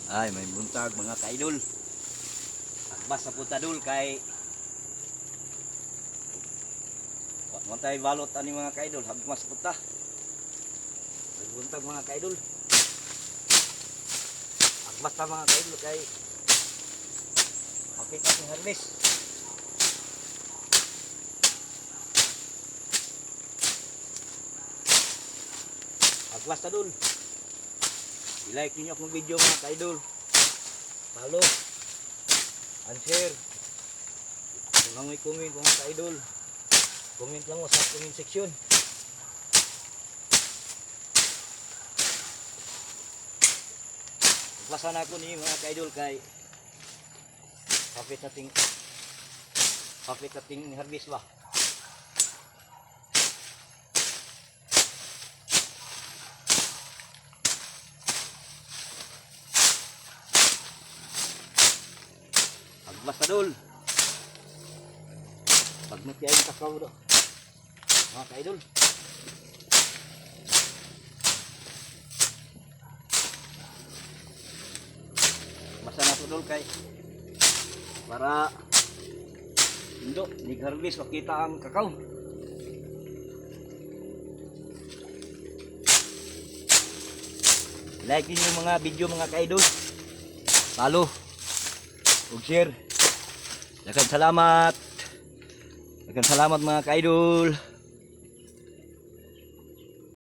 Ay, may buntag mga kaidol. Agbas sa punta dul kay wa tay balot ani mga kaidol, hagmas sa punta. May buntag mga kaidol. Agbas ta mga kaidol kay makita ni harvest. Agbas ta dul. I-like ninyo akong video mga ka-idol. Follow and share. Kung may comment mga ka-idol, comment lang mo sa comment section. Pasan ako ni mga ka-idol kay kapit nating harvest ba. Basta dul. Pagmuti ay kakao do. Mga ka-idol. Basta na to dul kay para indo ni-harvest makita ang kakao. Like niyo mga video mga ka-idol. Follow ug share. Daghang salamat. Daghang salamat mga ka-idol.